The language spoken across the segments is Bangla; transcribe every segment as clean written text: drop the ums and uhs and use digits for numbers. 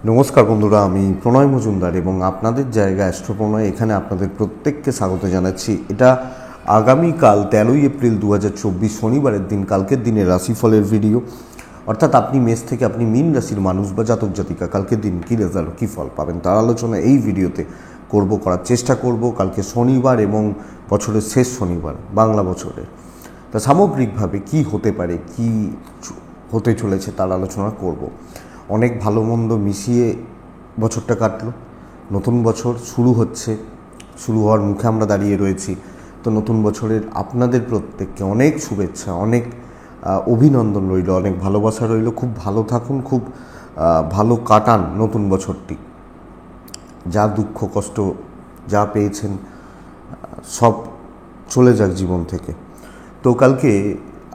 নমস্কার বন্ধুরা, আমি প্রণয় মজুমদার এবং আপনাদের জায়গা অ্যাস্ট্রোপ্রণয় এখানে আপনাদের প্রত্যেককে স্বাগত জানাচ্ছি। এটা আগামীকাল 13ই এপ্রিল 2024 শনিবারের দিন, কালকের দিনের রাশিফলের ভিডিও। অর্থাৎ আপনি মেষ থেকে আপনি মীন রাশির মানুষ বা জাতক জাতিকা কালকের দিন কী রেজাল্ট, কী ফল পাবেন তার আলোচনা এই ভিডিওতে করার চেষ্টা করব। কালকে শনিবার এবং বছরের শেষ শনিবার বাংলা বছরের, তা সামগ্রিকভাবে কি হতে পারে, কি হতে চলেছে তার আলোচনা করব। অনেক ভালো মন্দ মিশিয়ে বছরটা কাটলো, নতুন বছর শুরু হচ্ছে, শুরু হওয়ার মুখে আমরা দাঁড়িয়ে রয়েছি। তো নতুন বছরের আপনাদের প্রত্যেককে অনেক শুভেচ্ছা, অনেক অভিনন্দন রইল, অনেক ভালোবাসা রইল। খুব ভালো থাকুন, খুব ভালো কাটান নতুন বছরটি। যা দুঃখ কষ্ট যা পেয়েছেন সব চলে যাক জীবন থেকে। তো কালকে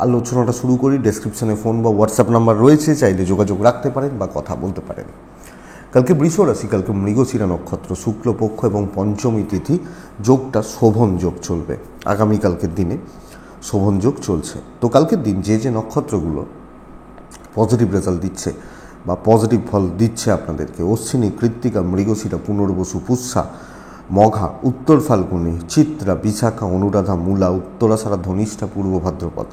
আলোচনাটা শুরু করি। ডেসক্রিপশানে ফোন বা হোয়াটসঅ্যাপ নাম্বার রয়েছে, চাইলে যোগাযোগ রাখতে পারেন বা কথা বলতে পারেন। কালকে বৃষ রাশি, কালকে মৃগশিরা নক্ষত্র, শুক্লপক্ষ এবং পঞ্চমী তিথি, যোগটা শোভন যোগ চলবে। আগামীকালকের দিনে শোভন যোগ চলছে। তো কালকের দিন যে যে নক্ষত্রগুলো পজিটিভ রেজাল্ট দিচ্ছে বা পজিটিভ ফল দিচ্ছে আপনাদেরকে: অশ্বিনী, কৃত্তিকা, মৃগশিরা, পুনর্বসু, পুষ্যা, মঘা, উত্তর ফাল্গুনী, চিত্রা, বিশাখা, অনুরাধা, মূলা, উত্তরাষাঢ়া, ধনিষ্ঠা, পূর্ব ভাদ্রপদ।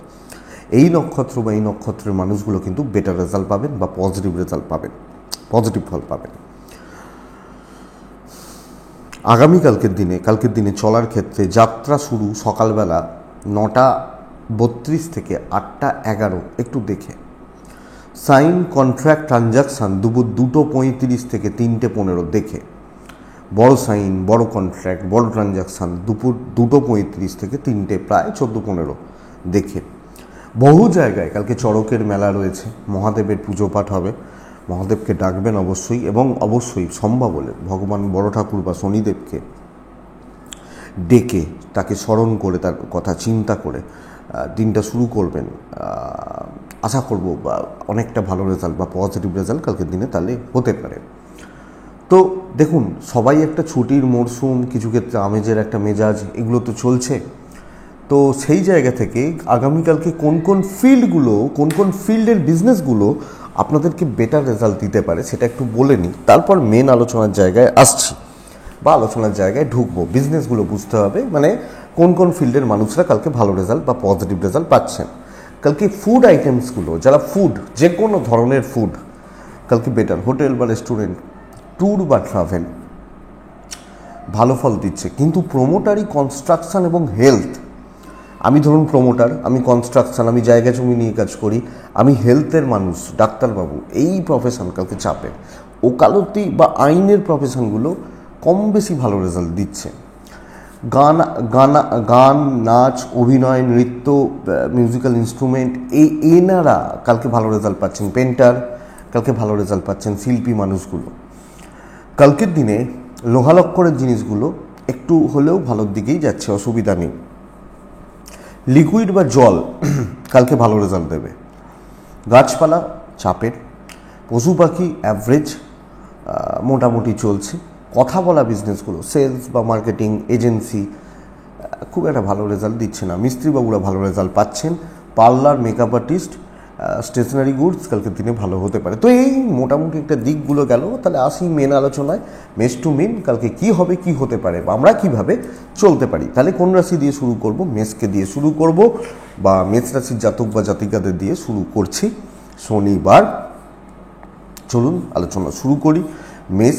এই নক্ষত্র বা এই নক্ষত্রের মানুষগুলো কিন্তু বেটার রেজাল্ট পাবেন বা পজিটিভ রেজাল্ট পাবেন, পজিটিভ ফল পাবেন। কালকের দিনে চলার ক্ষেত্রে যাত্রা শুরু সকালবেলা 9:32 থেকে 8:11, একটু দেখে। সাইন, কন্ট্রাক্ট, ট্রানজাকশান দুপুর 2:35 থেকে 3:15 দেখে। বড় সাইন, বড় কন্ট্রাক্ট, বড় ট্রানজাকশান দুপুর 2:35 থেকে 3টে, প্রায় 14-15 দেখে। বহু জায়গায় কালকে চড়কের মেলা রয়েছে, মহাদেবের পুজো পাঠ হবে। মহাদেবকে ডাকবেন অবশ্যই, এবং অবশ্যই সম্ভব হলে ভগবান বড় ঠাকুর বা শনিদেবকে ডেকে তাকে স্মরণ করে তার কথা চিন্তা করে দিনটা শুরু করবেন। আশা করব বা অনেকটা ভালো রেজাল্ট বা পজিটিভ রেজাল্ট কালকের দিনে তাহলে হতে পারে। তো দেখুন, সবাই একটা ছুটির মরশুম, কিছু ক্ষেত্রে আমেজের একটা মেজাজ, এগুলো তো চলছে। তো সেই জায়গা থেকে আগামীকালকে কোন কোন ফিল্ডের বিজনেসগুলো আপনাদেরকে বেটার রেজাল্ট দিতে পারে সেটা একটু বলে নিই, তারপর মেন আলোচনার জায়গায় আসছি বা আলোচনার জায়গায় ঢুকবো। বিজনেসগুলো বুঝতে হবে, মানে কোন কোন ফিল্ডের মানুষরা কালকে ভালো রেজাল্ট বা পজিটিভ রেজাল্ট পাচ্ছেন। কালকে ফুড আইটেমসগুলো, যারা ফুড, যে কোনো ধরনের ফুড কালকে বেটার, হোটেল বা রেস্টুরেন্ট, ট্যুর বা ট্রাভেল ভালো ফল দিচ্ছে। কিন্তু প্রোমোটারি, কনস্ট্রাকশন এবং হেলথ, আমি ধরুন প্রোমোটার, আমি কনস্ট্রাকশন, আমি জায়গা জমি নিয়ে কাজ করি, আমি হেলথের মানুষ, ডাক্তারবাবু, এই প্রফেশন কালকে চাপে। ওকালতি বা আইনের প্রফেশনগুলো কম বেশি ভালো রেজাল্ট দিচ্ছে। গান, নাচ, অভিনয়, নৃত্য, মিউজিক্যাল ইনস্ট্রুমেন্ট, এনারা কালকে ভালো রেজাল্ট পাচ্ছেন। পেন্টার কালকে ভালো রেজাল্ট পাচ্ছেন, শিল্পী মানুষগুলো। কালকের দিনে লোহালক্করের জিনিসগুলো একটু হলেও ভালোর দিকেই যাচ্ছে, অসুবিধা নেই। লিকুইড বা জল কালকে ভালো রেজাল্ট দেবে। গাছপালা চাপের, পশু পাখি অ্যাভারেজ, মোটামুটি চলছে। কথা বলা বিজনেসগুলো, সেলস বা মার্কেটিং এজেন্সি খুব একটা ভালো রেজাল্ট দিচ্ছে না। মিস্ত্রিবাবুরা ভালো রেজাল্ট পাচ্ছেন। Parlour, makeup artist, stationery goods কালকের দিনে ভালো হতে পারে। তো এই মোটামুটি একটা দিকগুলো গেল। তাহলে আসি মেন আলোচনায়, মেষ টু মিন কালকে কি হবে, কি হতে পারে, বা আমরা কিভাবে চলতে পারি। তাহলে কোন রাশি দিয়ে শুরু করব? মেষকে দিয়ে শুরু করব, বা মেষ রাশির জাতক বা জাতিকাদের দিয়ে শুরু করছি শনিবার। চলুন আলোচনা শুরু করি। মেষ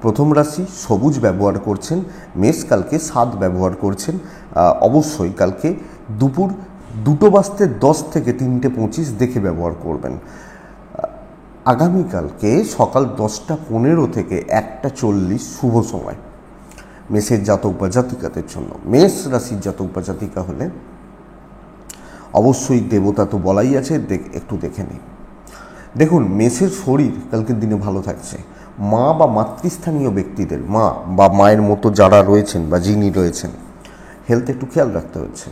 প্রথম রাশি, সবুজ ব্যবহার করছেন। মেষ কালকে 7 ব্যবহার করছেন। অবশ্যই কালকে দুপুর 2:10 থেকে 3:25 দেখে ব্যবহার করবেন। আগামীকালকে সকাল 10:15 থেকে 1:40 শুভ সময় মেষের জাতক বা জাতিকাদের জন্য। মেষ রাশির জাতক বা জাতিকা হলে অবশ্যই দেবতা তো বলাই আছে, একটু দেখে নিন। দেখুন, মেষের শরীর কালকের দিনে ভালো থাকছে। মা বা মাতৃস্থানীয় ব্যক্তিদের, মা বা মায়ের মতো যারা রয়েছেন বা যিনি রয়েছেন, হেলথ একটু খেয়াল রাখতে হচ্ছে।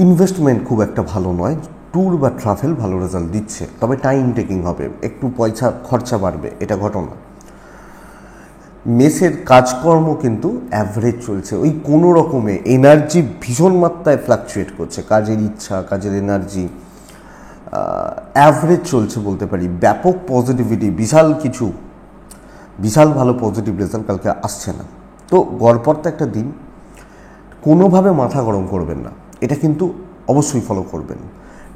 ইনভেস্টমেন্ট খুব একটা ভালো নয়। ট্যুর বা ট্রাভেল ভালো রেজাল্ট দিচ্ছে, তবে টাইম টেকিং হবে, একটু পয়সা খরচা বাড়বে, এটা ঘটনা। মেষের কাজকর্ম কিন্তু অ্যাভারেজ চলছে, ওই কোনো রকমে এনার্জি ভীষণ মাত্রায় ফ্লাকচুয়েট করছে, কাজের ইচ্ছা, কাজের এনার্জি, অ্যাভারেজ চলছে বলতে পারি। ব্যাপক পজিটিভিটি, বিশাল ভালো পজিটিভ রেজাল্ট কালকে আসছে না। তো গড়পড়তা একটা দিন, কোনোভাবে মাথা গরম করবেন না, এটা কিন্তু অবশ্যই ফলো করবেন।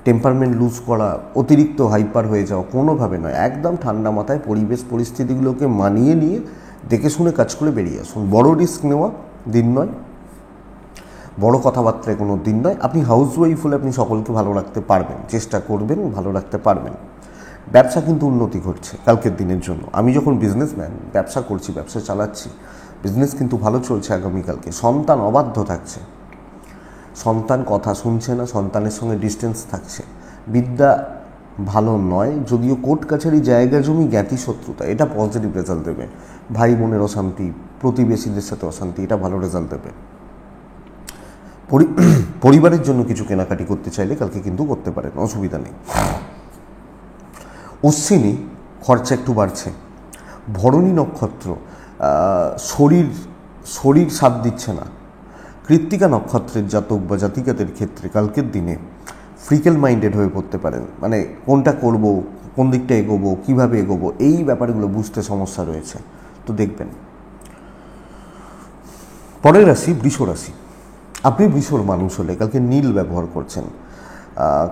টেম্পারমেন্ট লুজ করা, অতিরিক্ত হাইপার হয়ে যাওয়া কোনোভাবে নয়। একদম ঠান্ডা মাথায় পরিবেশ পরিস্থিতিগুলোকে মানিয়ে নিয়ে দেখে শুনে কাজ করে বেরিয়ে আসুন। বড় রিস্ক নেওয়া দিন নয়, বড় কথাবার্তায় কোনো দিন নয়। আপনি হাউস ওয়াইফ হলে আপনি সকলকে ভালো রাখতে পারবেন, চেষ্টা করবেন, ভালো রাখতে পারবেন। ব্যবসা কিন্তু উন্নতি ঘটছে কালকের দিনের জন্য। আমি যখন বিজনেসম্যান, ব্যবসা করছি, ব্যবসা চালাচ্ছি, বিজনেস কিন্তু ভালো চলছে আগামীকালকে। সন্তান অবাধ্য থাকছে, সন্তান কথা শুনছে না, সন্তানের সঙ্গে ডিস্টেন্স থাকছে। বিদ্যা ভালো নয়, যদিও কোর্ট কাছারি, জায়গা জমি, জ্ঞাতি শত্রুতা, এটা পজিটিভ রেজাল্ট দেবে। ভাই বোনের অশান্তি, প্রতিবেশীদের সাথে অশান্তি, এটা ভালো রেজাল্ট দেবে। পরিবারের জন্য কিছু কেনাকাটি করতে চাইলে কালকে কিন্তু করতে পারেন, অসুবিধা নেই। অশ্বিনী, খরচা একটু বাড়ছে। ভরণী নক্ষত্র, শরীর সাথ দিচ্ছে না। কৃত্তিকা নক্ষত্রের জাতক বা জাতিকাদের ক্ষেত্রে কালকের দিনে ফ্রিকেল মাইন্ডেড হয়ে পড়তে পারেন। মানে কোনটা করব, কোন দিকটা এগোবো, কীভাবে এগোবো, এই ব্যাপারগুলো বুঝতে সমস্যা রয়েছে। তো দেখবেন। পরের রাশি বৃষ রাশি। আপনি বৃষর মানুষ হলে কালকে নীল ব্যবহার করছেন।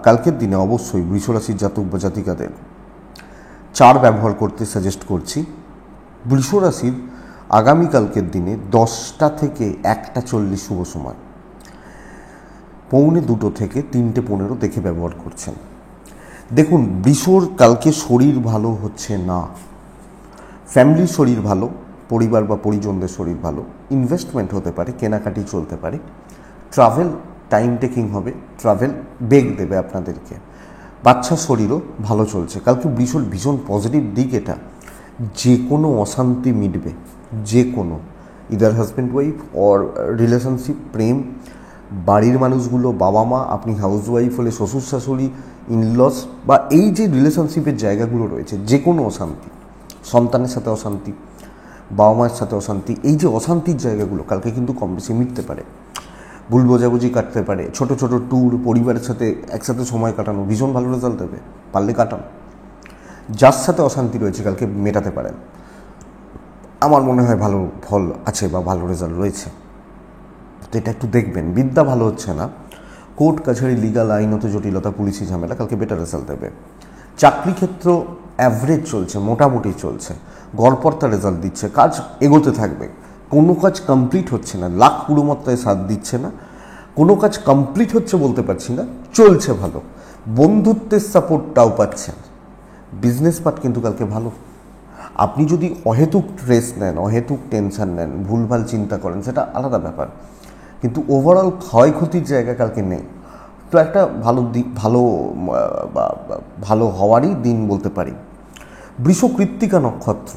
কালকের দিনে অবশ্যই বৃষ রাশির জাতক বা জাতিকাদের 4 ব্যবহার করতে সাজেস্ট করছি। বৃষ রাশির আগামীকালকের দিনে 10টা থেকে 1টা 40 শুভ সময়, 1:45 থেকে 3:15 দেখে ব্যবহার করছেন। দেখুন, বৃষর কালকে শরীর ভালো হচ্ছে না। ফ্যামিলির শরীর ভালো, পরিবার বা পরিজনদের শরীর ভালো, ইনভেস্টমেন্ট হতে পারে, কেনাকাটি চলতে পারে, ট্রাভেল টাইম টেকিং হবে, ট্রাভেল বেগ দেবে আপনাদেরকে। বাচ্চার শরীরও ভালো চলছে কালকে। বৃষর ভীষণ পজিটিভ দিক এটা, যে কোনো অশান্তি মিটবে, যে কোনো, either husband wife or relationship, প্রেম, বাড়ির মানুষগুলো, বাবা মা, আপনি হাউস ওয়াইফ হলে শ্বশুর শাশুড়ি, ইনলস, বা এই যে রিলেশনশিপের জায়গাগুলো রয়েছে, যে কোনো অশান্তি, সন্তানের সাথে অশান্তি, বাবা মায়ের সাথে অশান্তি, এই যে অশান্তির জায়গাগুলো কালকে কিন্তু কম বেশি মিটতে পারে। ভুল বোঝাবুঝি কাটতে পারে। ছোট ছোট ট্যুর, পরিবারের সাথে একসাথে সময় কাটানো ভীষণ ভালো রেজাল্ট দেবে, পারলে কাটান। যার সাথে অশান্তি রয়েছে কালকে মেটাতে পারেন, আমার মনে হয় ভালো ফল আছে বা ভালো রেজাল্ট রয়েছে। তো এটা একটু দেখবেন। বিদ্যা ভালো হচ্ছে না, কোর্ট কাছারি, লিগাল, আইনত জটিলতা, পুলিশি ঝামেলা কালকে বেটার রেজাল্ট দেবে। চাকরি ক্ষেত্র অ্যাভারেজ চলছে, মোটামুটি চলছে, গড়পড়তা রেজাল্ট দিচ্ছে, কাজ এগোতে থাকবে। কোনো কাজ কমপ্লিট হচ্ছে না, লাখ পুরো মাত্রায় সাথ দিচ্ছে না। কোনো কাজ কমপ্লিট হচ্ছে বলতে পারছি না, চলছে ভালো। বন্ধুত্বের সাপোর্টটাও পাচ্ছেন। বিজনেস পার্ট কিন্তু কালকে ভালো। আপনি যদি অহেতুক স্ট্রেস নেন, অহেতুক টেনশন নেন, ভুলভাল চিন্তা করেন, সেটা আলাদা ব্যাপার, কিন্তু ওভারঅল ক্ষয়ক্ষতির জায়গা কালকে নেই। তো একটা ভালো দিক, ভালো হওয়ারই দিন বলতে পারি। বৃষ কৃত্তিকা নক্ষত্র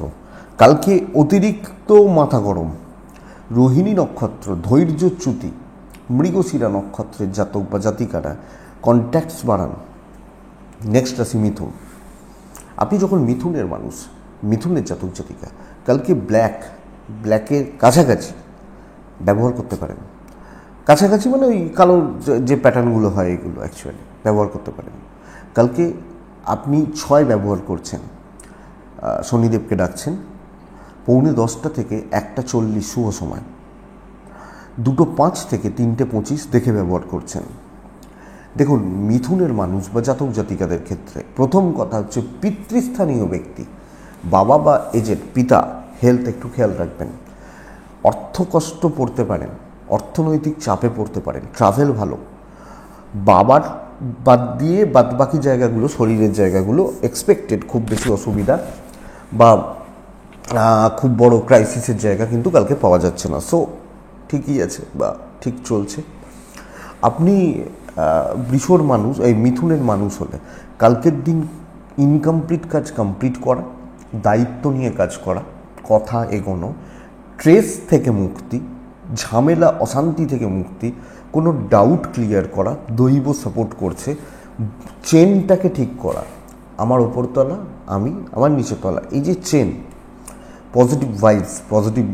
কালকে অতিরিক্ত মাথা গরম। রোহিণী নক্ষত্র ধৈর্যচ্যুতি। মৃগশিরা নক্ষত্রের জাতক বা জাতিকারা কন্ট্যাক্টস বাড়ান। নেক্সট রাশি মিথুন। আপনি যখন মিথুনের মানুষ, মিথুনের জাতক জাতিকা, কালকে ব্ল্যাকের কাছাকাছি ব্যবহার করতে পারেন। কাছাকাছি মানে ওই কালো যে প্যাটার্নগুলো হয়, এগুলো অ্যাকচুয়ালি ব্যবহার করতে পারেন। কালকে আপনি 6 ব্যবহার করছেন, শনিদেবকে ডাকছেন। 9:45 থেকে 1টা 40 শুভ সময়, 2:05 থেকে 3:25 দেখে ব্যবহার করছেন। দেখুন, মিথুনের মানুষ বা জাতক জাতিকাদের ক্ষেত্রে প্রথম কথা হচ্ছে পিতৃস্থানীয় ব্যক্তি, বাবা বা এজেড পিতা, হেলথ একটু খেয়াল রাখবেন। অর্থ কষ্ট পড়তে পারেন, অর্থনৈতিক চাপে পড়তে পারেন। ট্রাভেল ভালো। বাবার বাদ দিয়ে বাদ বাকি জায়গাগুলো, শরীরের জায়গাগুলো এক্সপেক্টেড খুব বেশি অসুবিধা বা খুব বড় ক্রাইসিসের জায়গা কিন্তু কালকে পাওয়া যাচ্ছে না। সো ঠিকই আছে বা ঠিক চলছে। আপনি বৃষর মানুষ, এই মিথুনের মানুষ হলে কালকের দিন ইনকমপ্লিট কাজ কমপ্লিট করা, দায়িত্ব নিয়ে কাজ করা, কথা এগোনো, স্ট্রেস থেকে মুক্তি, ঝামেলা অশান্তি থেকে মুক্তি, কোনো ডাউট ক্লিয়ার করা, দৈব সাপোর্ট করছে, চেনটাকে ঠিক করা, আমার ওপরতলা আমি, আমার নিচের তলা, এই যে chain, positive vibes, positive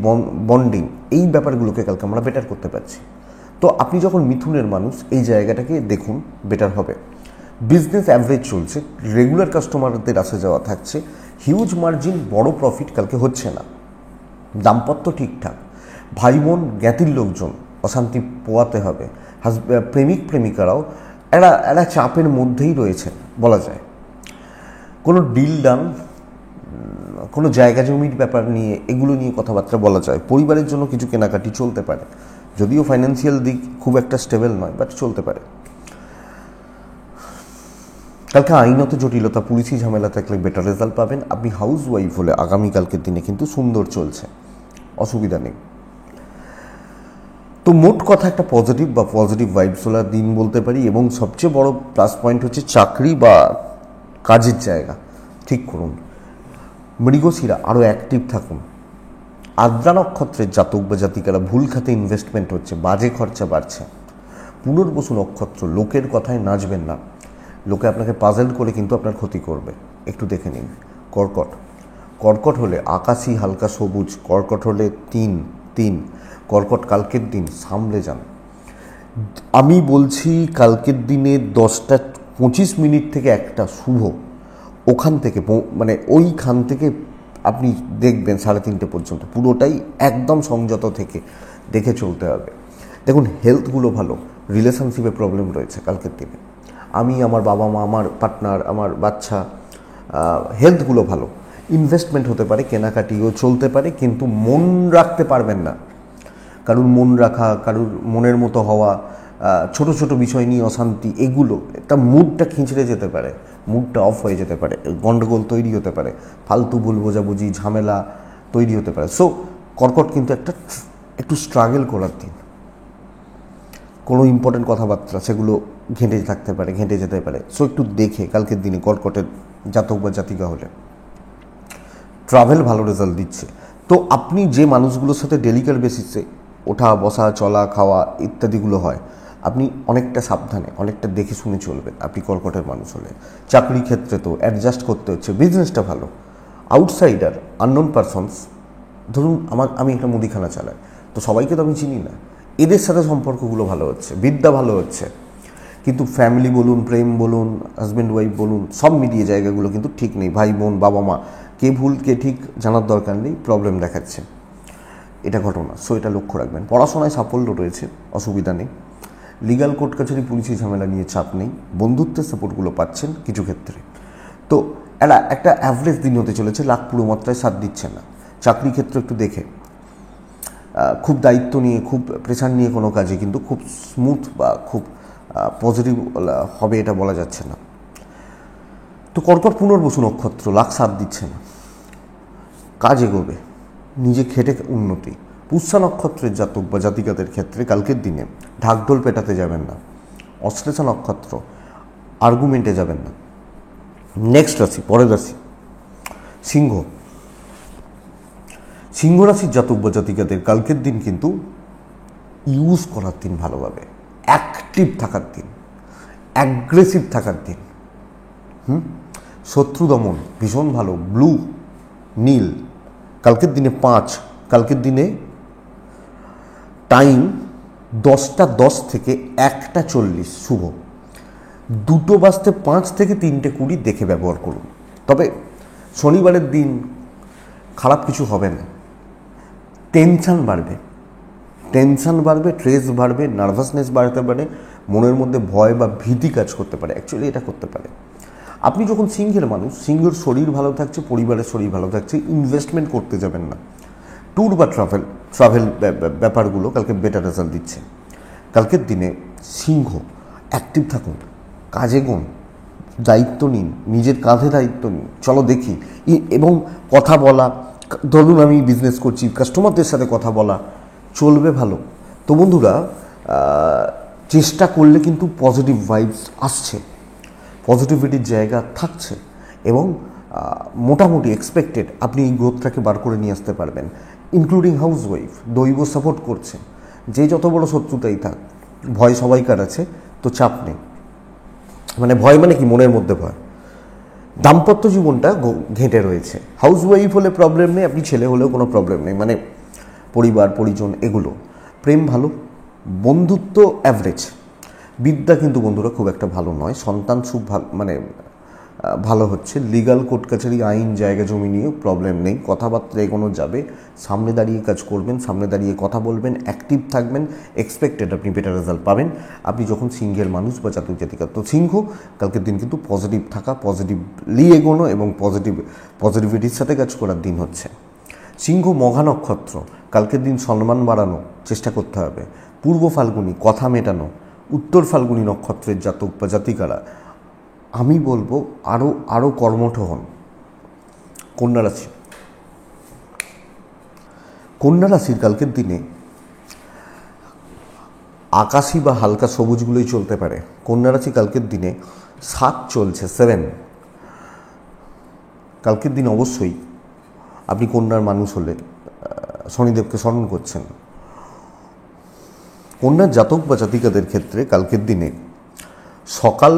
bonding, এই ব্যাপারগুলোকে কালকে আমরা বেটার করতে পারছি। তো আপনি যখন মিথুনের মানুষ, এই জায়গাটাকে দেখুন, বেটার হবে। বিজনেস অ্যাভারেজ চলছে, রেগুলার কাস্টমারদের আসা যাওয়া থাকছে, হিউজ মার্জিন, বড় প্রফিট কালকে হচ্ছে না। দাম্পত্য ঠিকঠাক, ভাই বোন জ্ঞাতির লোকজন অশান্তি পোয়াতে হবে, প্রেমিক প্রেমিকারাও এরা চাপের মধ্যেই রয়েছে বলা যায়। কোনো ডিল ডান, কোনো জায়গা জমির ব্যাপার নিয়ে, এগুলো নিয়ে কথাবার্তা বলা যায়। পরিবারের জন্য কিছু কেনাকাটি চলতে পারে, যদিও ফাইন্যান্সিয়াল দিক খুব একটা স্টেবল নয়, বাট চলতে পারে। কালকে আইনত জটিলতা, পুলিশি ঝামেলা থাকলে বেটার রেজাল্ট পাবেন। আপনি হাউস ওয়াইফ হলে আগামীকালকের দিনে কিন্তু সুন্দর চলছে, অসুবিধা নেই। তো মোট কথা একটা পজিটিভ বা পজিটিভ ভাইবসওয়ালা দিন বলতে পারি। এবং সবচেয়ে বড় প্লাস পয়েন্ট হচ্ছে চাকরি বা কাজের জায়গা ঠিক করুন। মৃগশিরা আরও অ্যাক্টিভ থাকুন। আদ্রা নক্ষত্রের জাতক বা জাতিকারা ভুল খাতে ইনভেস্টমেন্ট হচ্ছে, বাজে খরচা বাড়ছে। পুনর্বসু নক্ষত্র, লোকের কথায় নাচবেন না, লোকে আপনাকে পাজল করে কিন্তু আপনার ক্ষতি করবে, একটু দেখে নিন। কর্কট, কর্কট হলে আকাশি হালকা সবুজ, কর্কট হলে 3 কর্কট কালকের দিন সামলে যান। আমি বলছি কালকের দিনে 10:25 থেকে 1টা শুভ, ওখান থেকে মানে ওইখান থেকে আপনি দেখবেন 3:30 পর্যন্ত পুরোটাই একদম সংযত থেকে দেখে চলতে হবে। দেখুন, হেলথগুলো ভালো, রিলেশনশিপে প্রবলেম রয়েছে কালকের দিনে। আমি, আমার বাবা মা, আমার পার্টনার, আমার বাচ্চা, হেলথগুলো ভালো। ইনভেস্টমেন্ট হতে পারে, কেনাকাটিও চলতে পারে, কিন্তু মন রাখতে পারবেন না। কারুর মন রাখা, কারুর মনের মতো হওয়া, ছোট ছোট বিষয় নিয়ে অশান্তি, এগুলো একটা মুডটা খিঁচড়ে যেতে পারে, মুডটা অফ হয়ে যেতে পারে, গণ্ডগোল তৈরি হতে পারে, ফালতু ভুল বোঝাবুঝি, ঝামেলা তৈরি হতে পারে। সো কর্কট কিন্তু একটু স্ট্রাগল করার দিন। কোনো ইম্পর্টেন্ট কথাবার্তা সেগুলো ঘেঁটে থাকতে পারে, ঘেঁটে যেতে পারে। সো একটু দেখে কালকের দিনে কর্কটের জাতক বা জাতিকা হলে ট্রাভেল ভালো রেজাল্ট দিচ্ছে। তো আপনি যে মানুষগুলোর সাথে ডেলিকার বেসিসে ওঠা বসা চলা খাওয়া ইত্যাদিগুলো হয়, আপনি অনেকটা সাবধানে, অনেকটা দেখে শুনে চলবেন আপনি কর্কটের মানুষ হলে। চাকরি ক্ষেত্রে তো অ্যাডজাস্ট করতে হচ্ছে, বিজনেসটা ভালো। আউটসাইডার, আননোন পারসনস, ধরুন আমি একটা মুদিখানা চালাই, তো সবাইকে তো আমি চিনি না, এদের সাথে সম্পর্কগুলো ভালো হচ্ছে, বিদ্যা ভালো হচ্ছে। কিন্তু ফ্যামিলি বলুন, প্রেম বলুন, হাজব্যান্ড ওয়াইফ বলুন, সব মিলিয়ে জায়গাগুলো কিন্তু ঠিক নেই। ভাই বোন, বাবা মা, কে ভুল কে ঠিক জানার দরকার নেই, প্রবলেম দেখাচ্ছে, এটা ঘটনা। সো এটা লক্ষ্য রাখবেন। পড়াশোনায় সাফল্য রয়েছে, অসুবিধা নেই। লিগাল কোর্ট কাছারি পুলিশি ঝামেলা নিয়ে চাপ নেই, বন্ধুত্বের সাপোর্টগুলো পাচ্ছেন কিছু ক্ষেত্রে। তো একটা অ্যাভারেজ দিন হতে চলেছে, লাখ পুরো মাত্রায় সাথ দিচ্ছে না। চাকরি ক্ষেত্রে একটু দেখে, খুব দায়িত্ব নিয়ে, খুব প্রেশার নিয়ে কোনো কাজে কিন্তু খুব স্মুথ বা খুব পজিটিভ হবে এটা বলা যাচ্ছে না। তো কর্কট পুনর্বসু নক্ষত্র, লাখ সাথ দিচ্ছে না, কাজ এগোবে, নিজে খেটে উন্নতি। পুষ্যা নক্ষত্রের জাতক বা জাতিকাদের ক্ষেত্রে কালকের দিনে ঢাকঢোল পেটাতে যাবেন না। অশ্লেষা নক্ষত্র, আর্গুমেন্টে যাবেন না। নেক্সট রাশি, পরের রাশি সিংহ। সিংহ রাশির জাতক বা জাতিকাদের কালকের দিন কিন্তু ইউজ করার দিন, ভালোভাবে অ্যাক্টিভ থাকার দিন, অ্যাগ্রেসিভ থাকার দিন। শত্রু দমন ভীষণ ভালো। ব্লু, নীল, কালকের দিনে 5, কালকের দিনে টাইম 10:10 থেকে 1:40 শুভ। 2:05 থেকে 3:20 দেখে ব্যবহার করুন। তবে শনিবারের দিন খারাপ কিছু হবে না, টেনশান বাড়বে, স্ট্রেস বাড়বে, নার্ভাসনেস বাড়তে পারে, মনের মধ্যে ভয় বা ভীতি কাজ করতে পারে। অ্যাকচুয়ালি এটা করতে পারে। আপনি যখন সিংহের মানুষ, সিংহের শরীর ভালো থাকছে, পরিবারের শরীর ভালো থাকছে, ইনভেস্টমেন্ট করতে যাবেন না। ট্যুর বা ট্রাভেল ব্যাপারগুলো কালকে বেটার রেজাল্ট দিচ্ছে। কালকের দিনে সিংহ অ্যাক্টিভ থাকুন, কাজে গুণ, দায়িত্ব নিন, নিজের কাঁধে দায়িত্ব নিন, চলো দেখি। এবং কথা বলা, ধরুন আমি বিজনেস করছি, কাস্টমারদের সাথে কথা বলা চলবে ভালো। তো বন্ধুরা, চেষ্টা করলে কিন্তু পজিটিভ ভাইবস আসছে, পজিটিভিটির জায়গা থাকছে, এবং মোটামুটি এক্সপেক্টেড আপনি এই গ্রোথটাকে বার করে নিয়ে আসতে পারবেন। ইনক্লুডিং হাউস ওয়াইফ, দৈব সাপোর্ট করছে। যে যত বড় শত্রুতাই থাক, ভয় সবাইকার আছে, তো চাপ নেই। মানে ভয় মানে কি, মনের মধ্যে ভয়। দাম্পত্য জীবনটা ঘেঁটে রয়েছে। হাউস ওয়াইফ হলে প্রবলেম নেই, আপনি ছেলে হলেও কোনো প্রবলেম নেই, মানে পরিবার পরিজন এগুলো। প্রেম ভালো, বন্ধুত্ব অ্যাভারেজ, বিদ্যা কিন্তু বন্ধুরা খুব একটা ভালো নয়, সন্তান সুখ ভালো হচ্ছে, লিগাল কোর্ট কাছারি আইন জায়গা জমি নিয়ে প্রবলেম নেই, কথাবার্তা এগোনো যাবে, সামনে দাঁড়িয়ে কাজ করবেন, সামনে দাঁড়িয়ে কথা বলবেন, অ্যাক্টিভ থাকবেন, এক্সপেক্টেড আপনি বেটার রেজাল্ট পাবেন আপনি যখন সিংহের মানুষ বা জাতক জাতিকা। তো সিংহ কালকের দিন কিন্তু পজিটিভ থাকা, পজিটিভলি এগোনো এবং পজিটিভিটির সাথে কাজ করার দিন হচ্ছে। সিংহ মঘা নক্ষত্র, কালকের দিন সম্মান বাড়ানো চেষ্টা করতে হবে। পূর্ব ফাল্গুনি কথা মেটানো, উত্তর ফাল্গুনি নক্ষত্রের জাতক বা জাতিকারা আমি বলবো আরও কর্মঠ হন। কন্যা রাশি, কন্যা রাশির কালকের দিনে আকাশি বা হালকা সবুজগুলোই চলতে পারে। কন্যা রাশি কালকের দিনে 7 চলছে 7, কালকের দিন অবশ্যই আপনি কন্যার মানুষ হলে শনিদেবকে স্মরণ করছেন। কন্যার জাতক বা জাতিকাদের ক্ষেত্রে কালকের দিনে সকাল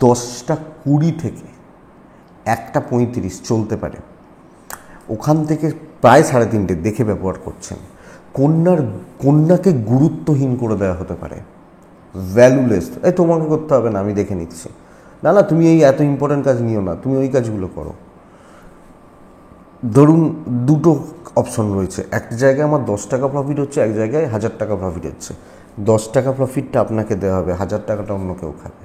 10:20 থেকে 1:35 চলতে পারে, ওখান থেকে প্রায় 3:30 দেখে ব্যবহার করছেন। কন্যাকে গুরুত্বহীন করে দেওয়া হতে পারে, ভ্যালুলেস, তোমাকে করতে হবে না, আমি দেখে নিচ্ছি, না তুমি এই এত ইম্পর্ট্যান্ট কাজ নিও না, তুমি ওই কাজগুলো করো। ধরুন দুটো অপশন রয়েছে, এক জায়গায় আমার 10 টাকা প্রফিট হচ্ছে, এক জায়গায় 1000 টাকা প্রফিট হচ্ছে। 10 টাকা প্রফিটটা আপনাকে দেওয়া হবে, 1000 টাকাটা অন্য কেউ খাবে।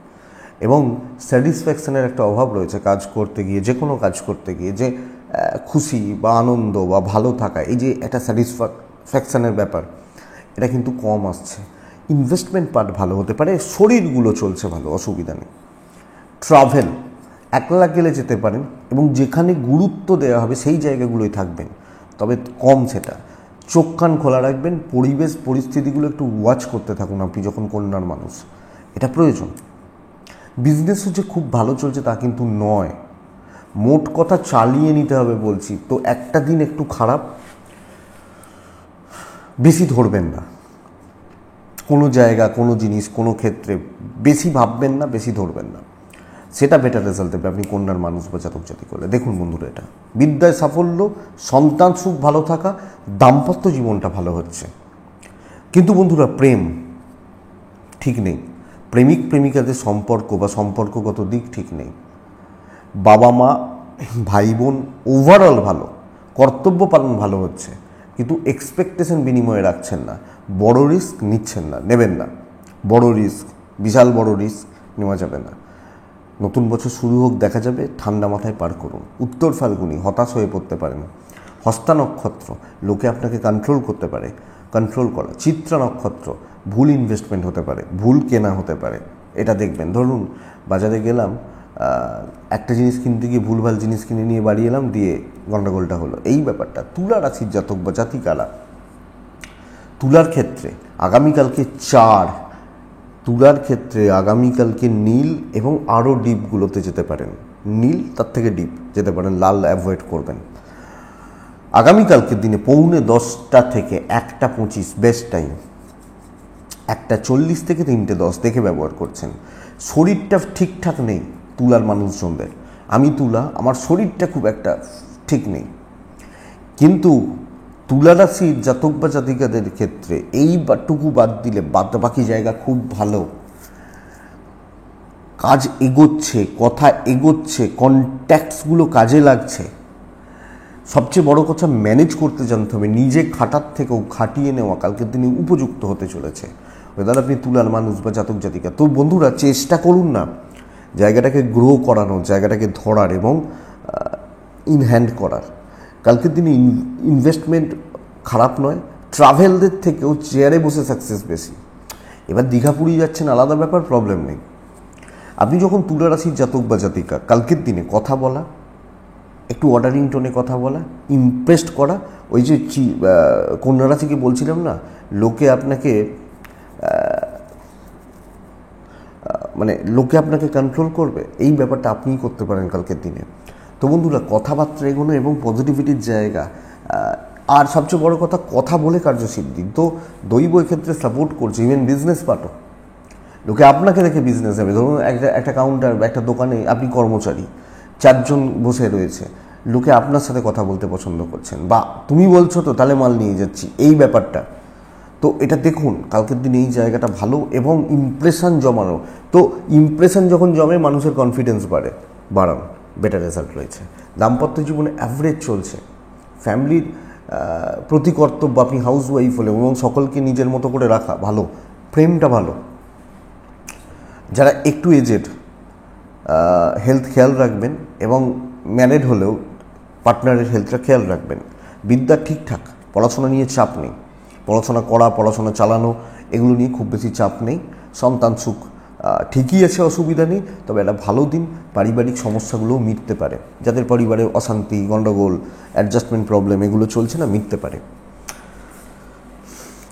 এবং স্যাটিসফ্যাকশানের একটা অভাব রয়েছে কাজ করতে গিয়ে, যে কোনো কাজ করতে গিয়ে, যে খুশি বা আনন্দ বা ভালো থাকা, এই যে একটা স্যাটিসফ্যাকশানের ব্যাপার, এটা কিন্তু কম আসছে। ইনভেস্টমেন্ট পার্ট ভালো হতে পারে, শরীরগুলো চলছে ভালো, অসুবিধা নেই। ট্রাভেল একলা গেলে যেতে পারেন এবং যেখানে গুরুত্ব দেওয়া হবে সেই জায়গাগুলোই থাকবেন, তবে কম সেটা। চোখ কান খোলা রাখবেন, পরিবেশ পরিস্থিতিগুলো একটু ওয়াচ করতে থাকুন আপনি যখন কন্যার মানুষ, এটা প্রয়োজন। বিজনেসও যে খুব ভালো চলছে তা কিন্তু নয়, মোট কথা চালিয়ে নিতে হবে বলছি। তো একটা দিন একটু খারাপ, বেশি ধরবেন না কোনো জায়গা, কোনো জিনিস, কোনো ক্ষেত্রে বেশি ভাববেন না, বেশি ধরবেন না, সেটা বেটার রেজাল্ট দেবে আপনি কন্যার মানুষ বা জাতক জাতি করলে। দেখুন বন্ধুরা, এটা বিদ্যায় সাফল্য, সন্তান সুখ ভালো থাকা, দাম্পত্য জীবনটা ভালো হচ্ছে। কিন্তু বন্ধুরা প্রেম ঠিক নেই, প্রেমিক প্রেমিকাদের সম্পর্ক বা সম্পর্কগত দিক ঠিক নেই, বাবা মা ভাই বোন ওভারঅল ভালো, কর্তব্য পালন ভালো হচ্ছে, কিন্তু এক্সপেকটেশন বিনিময়ে রাখছেন না, বড় রিস্ক নিচ্ছেন না, নেবেন না, বড় রিস্ক, বিশাল বড় রিস্ক নেওয়া যাবে না। নতুন বছর শুরু হোক, দেখা যাবে, ঠান্ডা মাথায় পার করুন। উত্তর ফাল্গুনি হতাশ হয়ে পড়তে পারেন। হস্তা নক্ষত্র লোকে আপনাকে কন্ট্রোল করতে পারে, কন্ট্রোল করা। চিত্রা নক্ষত্র ভুল ইনভেস্টমেন্ট হতে পারে, ভুল কেনা হতে পারে, এটা দেখবেন। ধরুন বাজারে গেলাম, একটা জিনিস কিনতে গিয়ে ভুলভাল জিনিস কিনে নিয়ে বাড়ি এলাম, দিয়ে গণ্ডগোলটা হলো, এই ব্যাপারটা। তুলা রাশির জাতক বা জাতিকারা তুলার ক্ষেত্রে আগামীকালকে 4, তুলার ক্ষেত্রে আগামীকালকে নীল এবং আরও ডিপগুলোতে যেতে পারেন, নীল তার থেকে ডিপ যেতে পারেন, লাল অ্যাভয়েড করবেন। আগামীকালকের দিনে 9:45 থেকে 1:25 বেস্ট টাইম, 1:40 থেকে 3:10 দেখে ব্যবহার করছেন। শরীরটা ঠিকঠাক নেই তুলার মানুষজনদের, আমি তুলা, আমার শরীরটা খুব একটা ঠিক নেই, কিন্তু তুলা রাশির জাতক বা জাতিকাদের ক্ষেত্রে এইটুকু বাদ দিলে বাকি জায়গা খুব ভালো। কাজ এগোচ্ছে, কথা এগোচ্ছে, কন্ট্যাক্টসগুলো কাজে লাগছে। সবচেয়ে বড় কথা, ম্যানেজ করতে জানতে হবে, নিজে খাটার থেকেও খাটিয়ে নেওয়া কালকের দিনে উপযুক্ত হতে চলেছে। ওইদার আপনি তুলার মানুষ বা জাতক জাতিকা, তো বন্ধুরা চেষ্টা করুন না জায়গাটাকে গ্রো করানোর, জায়গাটাকে ধরার এবং ইনহ্যান্ড করার। কালকের দিনে ইনভেস্টমেন্ট খারাপ নয়, ট্রাভেলদের থেকেও চেয়ারে বসে সাকসেস বেশি। এবার দীঘা পুরী যাচ্ছেন, আলাদা ব্যাপার, প্রবলেম নেই। আপনি যখন তুলা রাশির জাতক বা জাতিকা, কালকের দিনে কথা বলা, একটু অর্ডারিং টোনে কথা বলা, ইমপ্রেসড করা, ওই যে কন্যা রাশিকে বলছিলাম না, লোকে আপনাকে লোকে আপনাকে কন্ট্রোল করবে, এই ব্যাপারটা আপনিই করতে পারেন কালকের দিনে। তো বন্ধুরা কথাবার্তা এগোনো এবং পজিটিভিটির জায়গা, আর সবচেয়ে বড় কথা বলে কার্যসিদ্ধি। তো দৈব ক্ষেত্রে সাপোর্ট করছে, ইভেন বিজনেস পার্টও। লোকে আপনাকে দেখে বিজনেস হবে। ধরুন একটা কাউন্টার, একটা দোকানে আপনি কর্মচারী, 4 জন বসে রয়েছে, লোকে আপনার সাথে কথা বলতে পছন্দ করছেন, বা তুমি বলছো তো তাহলে মাল নিয়ে যাচ্ছি, এই ব্যাপারটা। তো এটা দেখুন কালকের দিনে এই জায়গাটা ভালো এবং ইমপ্রেশন জমানো। তো ইমপ্রেশন যখন জমে মানুষের কনফিডেন্স বাড়ান, বেটার রেজাল্ট রয়েছে। দাম্পত্য জীবনে অ্যাভারেজ চলছে। ফ্যামিলির প্রতি কর্তব্য, আপনি হাউস ওয়াইফ হলে এবং সকলকে নিজের মতো করে রাখা ভালো, প্রেমটা ভালো। যারা একটু এজেড হেলথ খেয়াল রাখবেন এবং ম্যারিড হলেও পার্টনারের হেলথটা খেয়াল রাখবেন। বিদ্যা ঠিকঠাক, পড়াশোনা নিয়ে চাপ নেই, পড়াশোনা করা, পড়াশোনা চালানো এগুলো নিয়ে খুব বেশি চাপ নেই। সন্তান সুখ ঠিকই আছে, অসুবিধা নেই, তবে একটা ভালো দিন। পারিবারিক সমস্যাগুলোও মিটতে পারে, যাদের পরিবারে অশান্তি, গণ্ডগোল, অ্যাডজাস্টমেন্ট প্রবলেম এগুলো চলছে না, মিটতে পারে।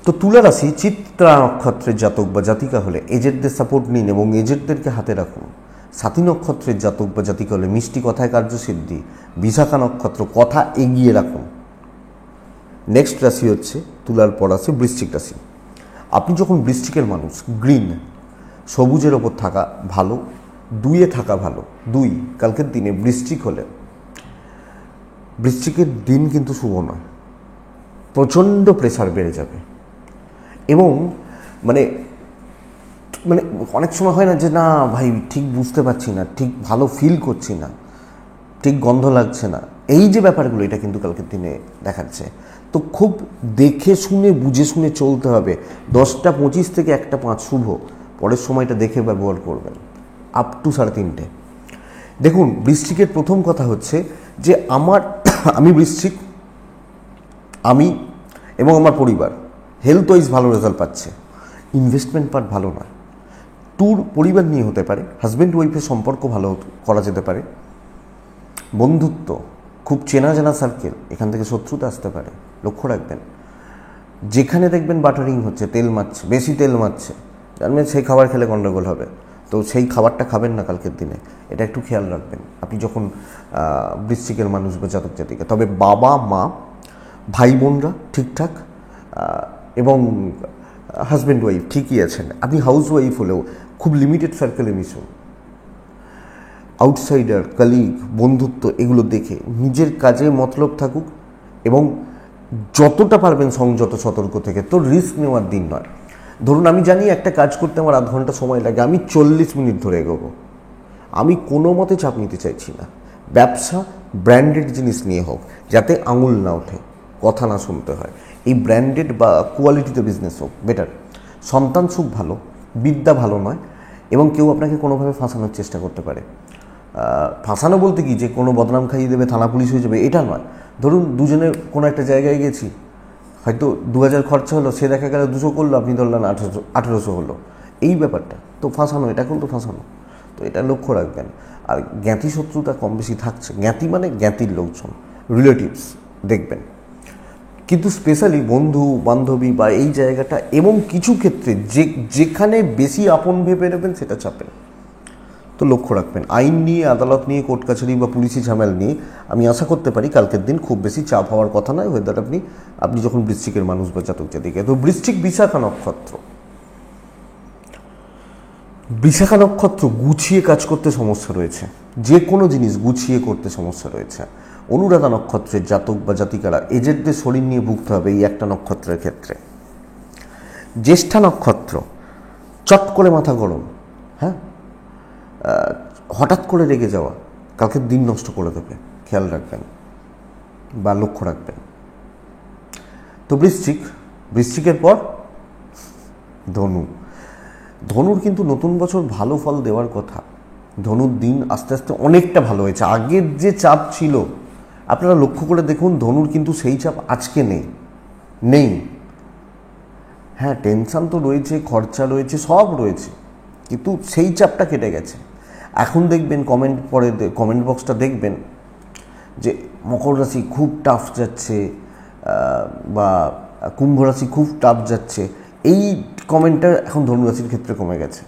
তো তুলা রাশি চিত্রা নক্ষত্রের জাতক বা জাতিকা হলে এজেন্টদের সাপোর্ট নিন এবং এজেন্টদেরকে হাতে রাখুন। সাথী নক্ষত্রের জাতক বা জাতিকা হলে মিষ্টি কথায় কার্যসিদ্ধি। বিশাখা নক্ষত্র, কথা এগিয়ে রাখুন। নেক্সট রাশি হচ্ছে তুলার পর আছে বৃশ্চিক রাশি। আপনি যখন বৃশ্চিকের মানুষ, গ্রিন সবুজের ওপর থাকা ভালো, 2-এ থাকা ভালো। 2 কালকের দিনে বৃশ্চিক হলে বৃশ্চিকের দিন কিন্তু শুভ নয়, প্রচণ্ড প্রেসার বেড়ে যাবে এবং মানে মানে অনেক সময় হয় না যে না ভাই ঠিক বুঝতে পারছি না, ঠিক ভালো ফিল করছি না, ঠিক গন্ধ লাগছে না, এই যে ব্যাপারগুলো এটা কিন্তু কালকের দিনে দেখাচ্ছে। তো খুব দেখে শুনে বুঝে শুনে চলতে হবে। 10:25 থেকে 1:05 শুভ, পরের সময়টা দেখে ব্যবহার করবেন, আপ টু 3:30। দেখুন বৃশ্চিকের প্রথম কথা হচ্ছে যে আমি বৃশ্চিক, আমি এবং আমার পরিবার হেলথ ওয়াইজ ভালো রেজাল্ট পাচ্ছে। ইনভেস্টমেন্ট পার্ট ভালো নয়। ট্যুর পরিবার নিয়ে হতে পারে, হাজব্যান্ড ওয়াইফের সম্পর্ক ভালো করা যেতে পারে। বন্ধুত্ব, খুব চেনা জানা সার্কেল, এখান থেকে শত্রুতা আসতে পারে, লক্ষ্য রাখবেন। যেখানে দেখবেন বাটারিং হচ্ছে, তেল মারছে, বেশি তেল মারছে, জানবেন সেই খাবার খেলে গণ্ডগোল হবে। তো সেই খাবারটা খাবেন না কালকের দিনে, এটা একটু খেয়াল রাখবেন আপনি যখন বৃশ্চিকের মানুষ বা জাতক জাতিকা। তবে বাবা মা, ভাই বোনরা ঠিকঠাক এবং হাজব্যান্ড ওয়াইফ ঠিকই আছেন। আপনি হাউস ওয়াইফ হলেও খুব লিমিটেড সার্কেলে মিশুন। আউটসাইডার, কলিগ, বন্ধুত্ব এগুলো দেখে নিজের কাজে মতলব থাকুক এবং যতটা পারবেন সংযত সতর্ক থেকে। তো রিস্ক নেওয়ার দিন নয়। ধরুন আমি জানি একটা কাজ করতে আমার 0.5 ঘন্টা সময় লাগে, আমি 40 মিনিট ধরে এগোবো। আমি কোনো মতে চাপ নিতে চাইছি না। ব্যবসা ব্র্যান্ডেড জিনিস নিয়ে হোক, যাতে আঙুল না ওঠে, কথা না শুনতে হয়। এই ব্র্যান্ডেড বা কোয়ালিটিতে বিজনেস হোক, বেটার। সন্তান সুখ ভালো, বিদ্যা ভালো নয় এবং কেউ আপনাকে কোনোভাবে ফাঁসানোর চেষ্টা করতে পারে। ফাঁসানো বলতে কি যে কোনো বদনাম খাইয়ে দেবে, থানা পুলিশ হয়ে যাবে, এটা নয়। ধরুন দুজনে কোনো একটা জায়গায় গেছি, হয়তো 2000 খরচা হলো, সে দেখা গেল 200 করলো, আপনি ধরলেন 1800 হলো, এই ব্যাপারটা তো ফাঁসানো, এটা কিন্তু ফাঁসানো। তো এটা লক্ষ্য রাখবেন। আর জ্ঞাতি শত্রুতা কম বেশি থাকছে। জ্ঞাতি মানে জ্ঞাতির লোকজন, রিলেটিভস দেখবেন, কিন্তু স্পেশালি বন্ধু বান্ধবী বা এই জায়গাটা এবং কিছু ক্ষেত্রে যেখানে বেশি আপন ভেবে নেবেন সেটা চাপেন। তো লক্ষ্য রাখবেন। আইন নিয়ে, আদালত নিয়ে, কোর্ট কাছারি বা পুলিশি ঝামেলা নিয়ে আমি আশা করতে পারি কালকের দিন খুব বেশি চাপ হওয়ার কথা নয়। ওয়েদার আপনি যখন বৃশ্চিকের মানুষ বা জাতক জাতিকে। তো বৃশ্চিক বিশাখা নক্ষত্র, বিশাখা নক্ষত্র গুছিয়ে কাজ করতে সমস্যা রয়েছে, যে কোনো জিনিস গুছিয়ে করতে সমস্যা রয়েছে। অনুরাধা নক্ষত্রের জাতক বা জাতিকারা এজেন্টদের শরীর নিয়ে ভুগতে হবে এই একটা নক্ষত্রের ক্ষেত্রে। জ্যেষ্ঠা নক্ষত্র, চট করে মাথা গরম, হ্যাঁ, হঠাৎ করে রেগে যাওয়া কালকের দিন নষ্ট করে দেবে, খেয়াল রাখবেন বা লক্ষ্য রাখবেন। তো বৃশ্চিকের পর ধনু। ধনুর কিন্তু নতুন বছর ভালো ফল দেওয়ার কথা। ধনুর দিন আস্তে আস্তে অনেকটা ভালো হয়েছে। আগের যে চাপ ছিল আপনারা লক্ষ্য করে দেখুন, ধনুর কিন্তু সেই চাপ আজকে নেই। হ্যাঁ, টেনশান তো রয়েছে, খরচা রয়েছে, সব রয়েছে, কিন্তু সেই চাপটা কেটে গেছে। এখন দেখবেন কমেন্ট বক্সটা দেখবেন যে মকর রাশি খুব টাফ যাচ্ছে বা কুম্ভ রাশি খুব টাফ যাচ্ছে, এই কমেন্টটা এখন ধনুরাশির ক্ষেত্রে কমে গেছে।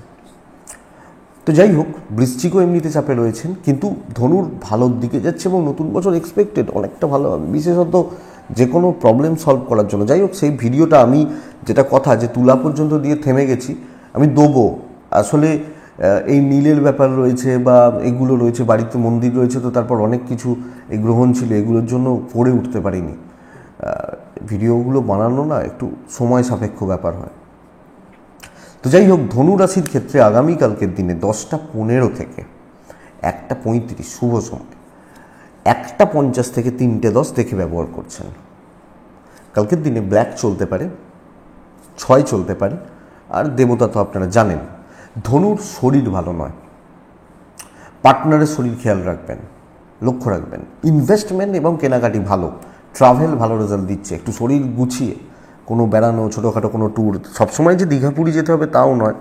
তো যাই হোক, বৃশ্চিকও এমনিতে চাপে রয়েছেন, কিন্তু ধনুর ভালোর দিকে যাচ্ছে এবং নতুন বছর এক্সপেক্টেড অনেকটা ভালো হবে, বিশেষত যে কোনো প্রবলেম সলভ করার জন্য। যাই হোক, সেই ভিডিওটা আমি যেটা কথা যে তুলা পর্যন্ত দিয়ে থেমে গেছি, আমি দেবো। আসলে এই নীলের ব্যাপার রয়েছে বা এগুলো রয়েছে, বাড়িতে মন্দির রয়েছে, তো তারপর অনেক কিছু এই গ্রহণ ছিল, এগুলোর জন্য পড়ে উঠতে পারিনি। ভিডিওগুলো বানানো না একটু সময় সাপেক্ষ ব্যাপার হয়। তো যাই হোক, ধনু রাশির ক্ষেত্রে আগামীকালকের দিনে 10:15 থেকে 1:35 শুভ সময়, 1:50 থেকে 3:10 দেখে ব্যবহার করছেন। কালকের দিনে ব্ল্যাক চলতে পারে, 6 চলতে পারে। আর দেবতা তো আপনারা জানেন। ধনুর শরীর ভালো নয়, পার্টনারের শরীর খেয়াল রাখবেন, লক্ষ্য রাখবেন। ইনভেস্টমেন্ট এবং কেনাকাটি ভালো, ট্রাভেল ভালো রেজাল্ট দিচ্ছে। একটু শরীর গুছিয়ে কোনো বেড়ানো, ছোটোখাটো কোনো ট্যুর, সবসময় যে দীঘা পুরী যেতে হবে তাও নয়,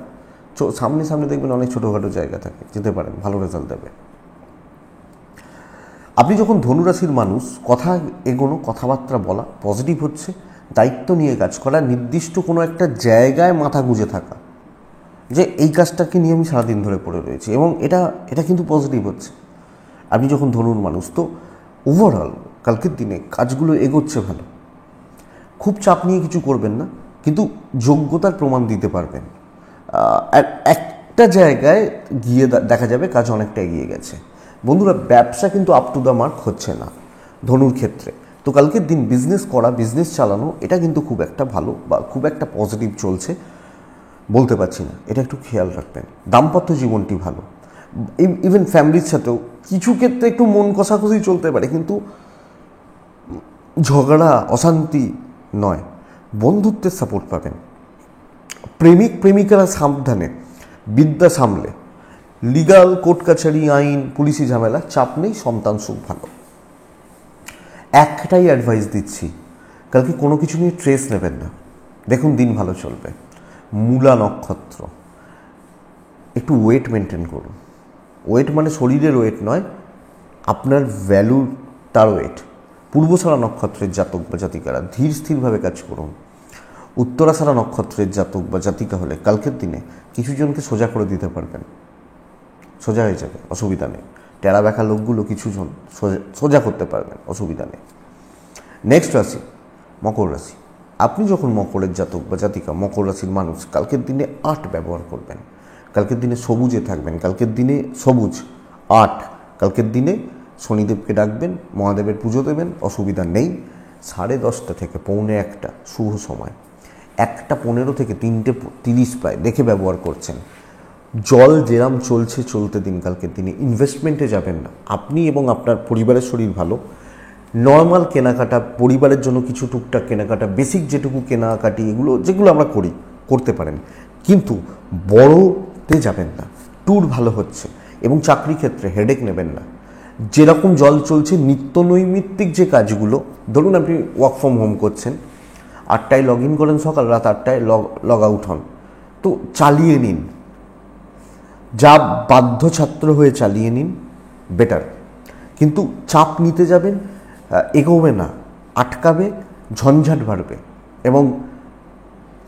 সামনে সামনে দেখবেন অনেক ছোটোখাটো জায়গা থাকে, যেতে পারেন, ভালো রেজাল্ট দেবে। আপনি যখন ধনুরাশির মানুষ, কথা এগোনো, কথাবার্তা বলা, পজিটিভ হচ্ছে, দায়িত্ব নিয়ে কাজ করা, নির্দিষ্ট কোনো একটা জায়গায় মাথা গুঁজে থাকা, যে এই কাজটাকে নিয়ে আমি সারাদিন ধরে পড়ে রয়েছি, এবং এটা কিন্তু পজিটিভ হচ্ছে। আপনি যখন ধনুর মানুষ, তো ওভারঅল কালকের দিনে কাজগুলো এগোচ্ছে ভালো। খুব চাপ নিয়ে কিছু করবেন না, কিন্তু যোগ্যতার প্রমাণ দিতে পারবেন। একটা জায়গায় গিয়ে দেখা যাবে কাজ অনেকটা এগিয়ে গেছে। বন্ধুরা, ব্যবসা কিন্তু আপ টু দ্য মার্ক হচ্ছে না ধনুর ক্ষেত্রে। তো কালকের দিন বিজনেস করা, বিজনেস চালানো, এটা কিন্তু খুব একটা ভালো বা খুব একটা পজিটিভ চলছে বলতে পারছি না, এটা একটু খেয়াল রাখবেন। দাম্পত্য জীবনটি ভালো, ইভেন ফ্যামিলির সাথেও কিছু ক্ষেত্রে একটু মন কষাকষি চলতে পারে, কিন্তু ঝগড়া, অশান্তি নয়। বন্ধুত্বের সাপোর্ট পাবেন। প্রেমিক প্রেমিকারা সাবধানে, বিদ্যা সামলে, লিগাল কোর্ট কাছারি, আইন, পুলিশি ঝামেলা, চাপ নেই, সন্তান সুখ ভালো। একটাই অ্যাডভাইস দিচ্ছি, কালকে কোনো কিছু নিয়ে ট্রেস নেবেন না, দেখুন দিন ভালো চলবে। মূলা নক্ষত্র, একটু ওয়েট মেনটেন করুন। ওয়েট মানে শরীরের ওয়েট নয়, আপনার ভ্যালুর তার ওয়েট। পূর্বশারা নক্ষত্রের জাতক বা জাতিকারা ধীর স্থিরভাবে কাজ করুন। উত্তরাশারা নক্ষত্রের জাতক বা জাতিকা হলে কালকের দিনে কিছু জনকে সোজা করে দিতে পারবেন, সোজা হয়ে যাবে, অসুবিধা নেই। টেরা ব্যাকা লোকগুলো কিছুজন সোজা করতে পারবেন, অসুবিধা নেই। নেক্সট রাশি মকর রাশি। আপনি যখন মকরের জাতক বা জাতিকা, মকর রাশির মানুষ, কালকের দিনে 8 ব্যবহার করবেন। কালকের দিনে সবুজে থাকবেন, কালকের দিনে সবুজ 8। কালকের দিনে শনিদেবকে ডাকবেন, মহাদেবের পুজো দেবেন, অসুবিধা নেই। 10:30 থেকে 1:45 শুভ সময়, 1:15 থেকে 3:30 প্রায় দেখে ব্যবহার করছেন। জল যেরাম চলছে চলতে দিন কালকের দিনে, ইনভেস্টমেন্টে যাবেন না। আপনি এবং আপনার পরিবারের শরীর ভালো, নর্মাল কেনাকাটা, পরিবারের জন্য কিছু টুকটাক কেনাকাটা, বেসিক যেটুকু কেনাকাটি, যেগুলো আমরা করতে পারেন, কিন্তু বড়তে যাবেন না। ট্যুর ভালো হচ্ছে, এবং চাকরি ক্ষেত্রে হেডেক নেবেন না। যেরকম জল চলছে, নিত্য নৈমিত্তিক যে কাজগুলো, ধরুন আপনি ওয়ার্ক ফ্রম হোম করছেন, 8টায় লগ ইন করেন, সকাল রাত 8টায় লগ আউট হন, তো চালিয়ে নিন। যা বাধ্য ছাত্র হয়ে চালিয়ে নিন, বেটার। কিন্তু চাপ নিতে যাবেন, এগোবে না, আটকাবে, ঝঞ্ঝাট বাড়বে, এবং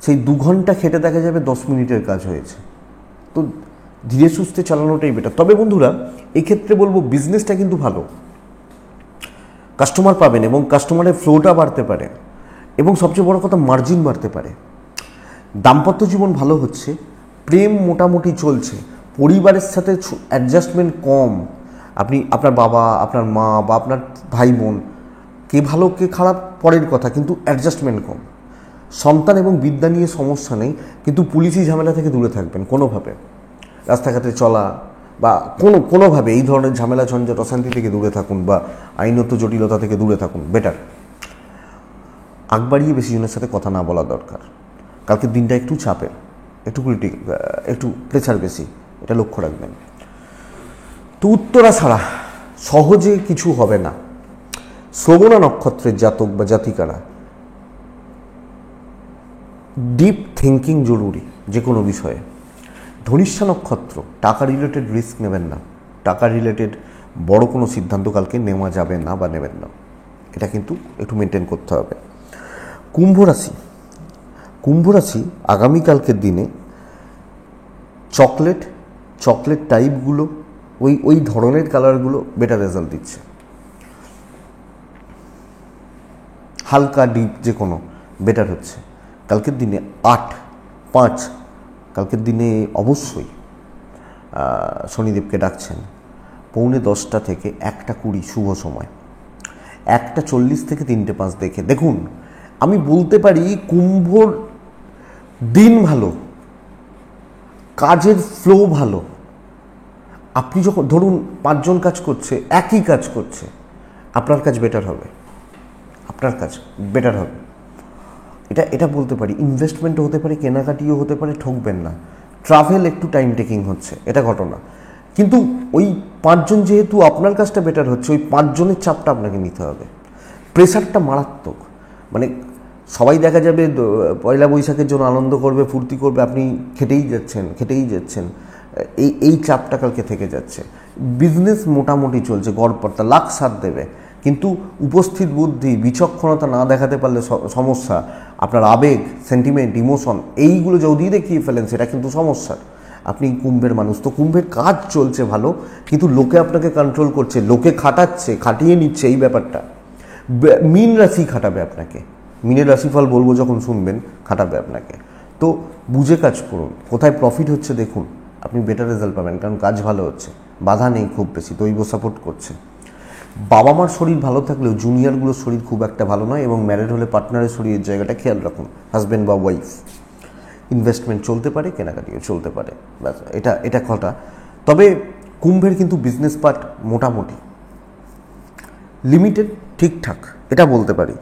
সেই 2 ঘন্টা খেটে দেখা যাবে 10 মিনিটের কাজ হয়েছে। তো ধীরে সুস্থে চালানোটাই বেটার। তবে বন্ধুরা, এক্ষেত্রে বলবো বিজনেসটা কিন্তু ভালো, কাস্টমার পাবেন, এবং কাস্টমারের ফ্লোটা বাড়তে পারে, এবং সবচেয়ে বড় কথা মার্জিন বাড়তে পারে। দাম্পত্য জীবন ভালো হচ্ছে, প্রেম মোটামুটি চলছে, পরিবারের সাথে অ্যাডজাস্টমেন্ট কম। আপনি, আপনার বাবা, আপনার মা বা আপনার ভাই বোন, কে ভালো কে খারাপ পরের কথা, কিন্তু অ্যাডজাস্টমেন্ট কম। সন্তান এবং বিদ্যা নিয়ে সমস্যা নেই, কিন্তু পুলিশি ঝামেলা থেকে দূরে থাকবেন কোনোভাবে। রাস্তাঘাটে চলা বা কোনোভাবে এই ধরনের ঝামেলা, ঝঞ্ঝাট, অশান্তি থেকে দূরে থাকুন, বা আইনত জটিলতা থেকে দূরে থাকুন, বেটার। আগ বাড়িয়ে বেশি জনের সাথে কথা না বলা দরকার। কালকের দিনটা একটু চাপের, একটু প্রেসার বেশি, এটা লক্ষ্য রাখবেন। তো উত্তরাষাঢ়া, সহজে কিছু হবে না। শ্রবণা নক্ষত্রের জাতক বা জাতিকারা, ডিপ থিঙ্কিং জরুরি যে কোনো বিষয়ে। ধনিষ্ঠা নক্ষত্র, টাকা রিলেটেড রিস্ক নেবেন না, টাকা রিলেটেড বড় কোনো সিদ্ধান্ত কালকে নেওয়া যাবে না বা নেবেন না, এটা কিন্তু একটু মেনটেন করতে হবে। কুম্ভ রাশি আগামীকালকের দিনে চকলেট টাইপগুলো, ওই ধরনের কালারগুলো বেটার রেজাল্ট দিচ্ছে। হালকা ডিপ যে কোনো বেটার হচ্ছে। কালকের দিনে 8-5, কালকের দিনে অবশ্যই শনিদেবকে ডাকছেন। 9:45 থেকে 1:20 শুভ সময়, 1:40 থেকে 3:05 দেখুন। আমি বলতে পারি কুম্ভর দিন ভালো, কাজের ফ্লো ভালো। আপনি যখন ধরুন 5 জন কাজ করছে, একই কাজ করছে, আপনার কাজ বেটার হবে, আপনার কাজ বেটার হবে, এটা বলতে পারি। ইনভেস্টমেন্টও হতে পারে, কেনাকাটিও হতে পারে, ঠকবেন না। ট্রাভেল একটু টাইম টেকিং হচ্ছে, এটা ঘটনা। কিন্তু ওই 5 জন যেহেতু আপনার কাজটা বেটার হচ্ছে, ওই 5 জনের চাপটা আপনাকে নিতে হবে। প্রেশারটা মারাত্মক। মানে সবাই দেখা যাবে পয়লা বৈশাখের জন্য আনন্দ করবে, ফুর্তি করবে, আপনি খেটেই যাচ্ছেন। এই চাপটা কালকে থেকে যাচ্ছে। বিজনেস মোটামুটি চলছে, গড়পড়তা লাখ সাথ দেবে, কিন্তু উপস্থিত বুদ্ধি, বিচক্ষণতা না দেখাতে পারলে সমস্যা। আপনার আবেগ, সেন্টিমেন্ট, ইমোশন এইগুলো যদি দেখিয়ে ফেলেন, সেটা কিন্তু সমস্যা। আপনি কুম্ভের মানুষ, তো কুম্ভের কাজ চলছে ভালো, কিন্তু লোকে আপনাকে কন্ট্রোল করছে, লোকে খাটাচ্ছে, খাটিয়ে নিচ্ছে, এই ব্যাপারটা। মীন রাশি খাটাবে আপনাকে, মীনের রাশিফল বলবো যখন শুনবেন, খাটাবে আপনাকে। তো বুঝে কাজ করুন, কোথায় প্রফিট হচ্ছে দেখুন, আপনি বেটার রেজাল্ট পাবেন, কারণ কাজ ভালো হচ্ছে, বাধা নেই খুব বেশি, দৈব সাপোর্ট করছে। বাবা মার শরীর ভালো থাকলেও জুনিয়রগুলোর শরীর খুব একটা ভালো নয়, এবং ম্যারিড হলে পার্টনারের শরীরের জায়গাটা খেয়াল রাখুন, হাজব্যান্ড বা ওয়াইফ। ইনভেস্টমেন্ট চলতে পারে, কেনাকাটিও চলতে পারে, ব্যাস এটা কথা। তবে কুম্ভের কিন্তু বিজনেস পার্ট মোটামুটি লিমিটেড, ঠিকঠাক, এটা বলতে পারি।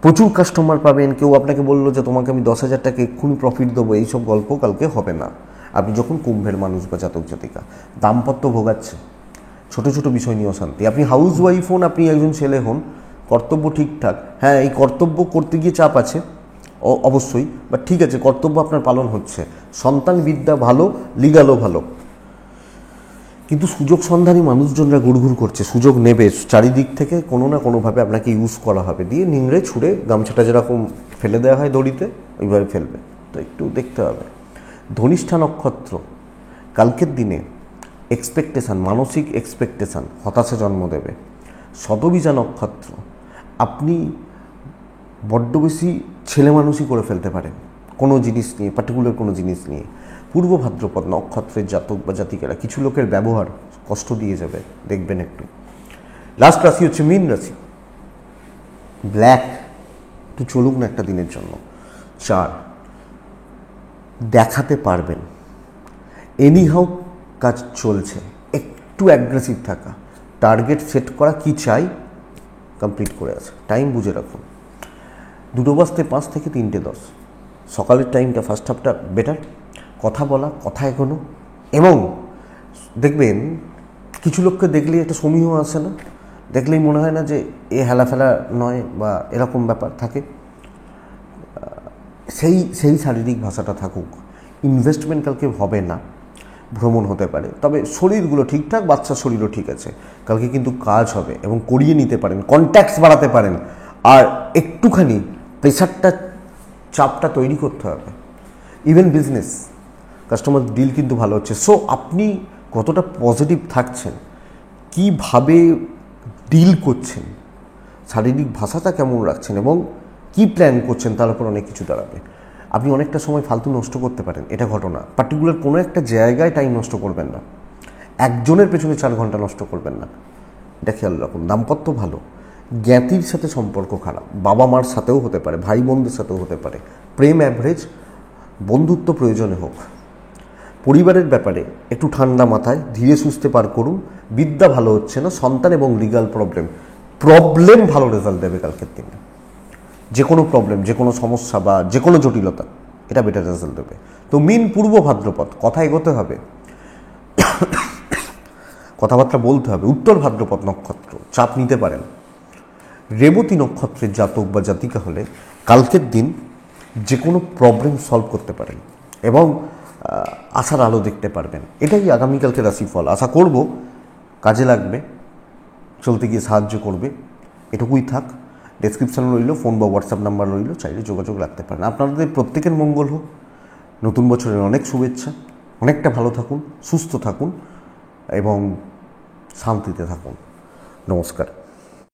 প্রচুর কাস্টমার পাবেন, কেউ আপনাকে বললো যে তোমাকে আমি 10,000 টাকা এক্ষুনি প্রফিট দেবো, এইসব গল্প কালকে হবে না। আপনি যখন কুম্ভের মানুষ বা জাতক জাতিকা, দাম্পত্য ভোগাচ্ছে, ছোট ছোট বিষয় নিয়ে অশান্তি। আপনি হাউস ওয়াইফ হন, আপনি একজন ছেলে হন, কর্তব্য ঠিকঠাক, হ্যাঁ এই কর্তব্য করতে গিয়ে চাপ আছে অবশ্যই, বাট ঠিক আছে, কর্তব্য আপনার পালন হচ্ছে, সন্তান বিদ্যা ভালো, লিগালও ভালো। কিন্তু সুযোগ সন্ধানী মানুষজনরা ঘুরঘুর করছে, সুযোগ নেবে চারিদিক থেকে, কোনো না কোনোভাবে আপনাকে ইউজ করা হবে, দিয়ে নিংড়ে ছুঁড়ে গামছাটা যেরকম ফেলে দেওয়া হয় দড়িতে, ওইভাবে ফেলবে। তো একটু দেখতে হবে। ধনিষ্ঠা নক্ষত্র কালকের দিনে এক্সপেকটেশান, মানসিক এক্সপেকটেশান হতাশা জন্ম দেবে। শতবীজা নক্ষত্র, আপনি বড্ড বেশি ছেলে মানুষই করে ফেলতে পারেন কোনো জিনিস নিয়ে, পার্টিকুলার কোনো জিনিস নিয়ে। পূর্ব ভাদ্রপদ নক্ষত্রের জাতক বা জাতিকেরা কিছু লোকের ব্যবহার কষ্ট দিয়ে যাবে, দেখবেন একটু। লাস্ট রাশি হচ্ছে মীন রাশি। ব্ল্যাক একটু চলুক না একটা দিনের জন্য। 4, দেখাতে পারবেন, এনিহাউ কাজ চলছে, একটু অ্যাগ্রেসিভ থাকা, টার্গেট সেট করা, কি চাই কমপ্লিট করে আছে, টাইম বুঝে রাখুন। 2:05 থেকে 3:10 সকালের টাইমটা, ফার্স্ট হাফটা বেটার। কথা বলা, কথা এগোনো, এবং দেখবেন কিছু লোককে দেখলেই একটা সমীহ আসে না, দেখলেই মনে হয় না যে এ হেলাফেলা নয়, বা এরকম ব্যাপার থাকে, সেই শারীরিক ভাষাটা থাকুক। ইনভেস্টমেন্ট কালকে হবে না, ভ্রমণ হতে পারে, তবে শরীরগুলো ঠিকঠাক, বাচ্চার শরীরও ঠিক আছে, কালকে কিন্তু কাজ হবে এবং করিয়ে নিতে পারেন, কন্ট্যাক্টস বাড়াতে পারেন। আর একটুখানি প্রেশারটা, চাপটা তৈরি করতে হবে। ইভেন বিজনেস, কাস্টমার ডিল কিন্তু ভালো হচ্ছে। সো আপনি কতটা পজিটিভ থাকছেন, কিভাবে ডিল করছেন, শারীরিক ভাষাটা কেমন রাখছেন, এবং কি প্ল্যান করছেন, তার উপর অনেক কিছু দাঁড়াবে। আপনি অনেকটা সময় ফালতু নষ্ট করতে পারেন, এটা ঘটনা। পার্টিকুলার কোনো একটা জায়গায় টাইম নষ্ট করবেন না, একজনের পেছনে 4 ঘন্টা নষ্ট করবেন না, এটা খেয়াল রাখুন। দাম্পত্য ভালো, জ্ঞাতির সাথে সম্পর্ক খারাপ, বাবা মার সাথেও হতে পারে, ভাই বোনদের সাথেও হতে পারে। প্রেম অ্যাভারেজ, বন্ধুত্ব প্রয়োজনে হোক। পরিবারের ব্যাপারে একটু ঠান্ডা মাথায় ধীরে সুস্থে পার করুন। বিদ্যা ভালো হচ্ছে না, সন্তান এবং লিগাল প্রবলেম ভালো রেজাল্ট দেবে কালকের দিনে। যে কোনো প্রবলেম, যে কোনো সমস্যা বা যে কোনো জটিলতা, এটা বেটার রেজাল্ট দেবে। তো মীন পূর্ব ভাদ্রপদ, কথা এগোতে হবে, কথাবার্তা বলতে হবে। উত্তর ভাদ্রপদ নক্ষত্র, চাপ নিতে পারেন। রেবতী নক্ষত্রের জাতক বা জাতিকা হলে কালকের দিন যে কোনো প্রবলেম সলভ করতে পারেন এবং আশার আলো দেখতে পারবেন। এটাই আগামীকালকে রাশিফল। আশা করব কাজে লাগবে, চলতে গিয়ে সাহায্য করবে। এটুকুই থাক। ডেসক্রিপশানে রইল ফোন বা হোয়াটসঅ্যাপ নাম্বার রইল, চাইলে যোগাযোগ রাখতে পারেন। আপনাদের প্রত্যেকের মঙ্গল হোক। নতুন বছরের অনেক শুভেচ্ছা। অনেকটা ভালো থাকুন, সুস্থ থাকুন এবং শান্তিতে থাকুন। নমস্কার।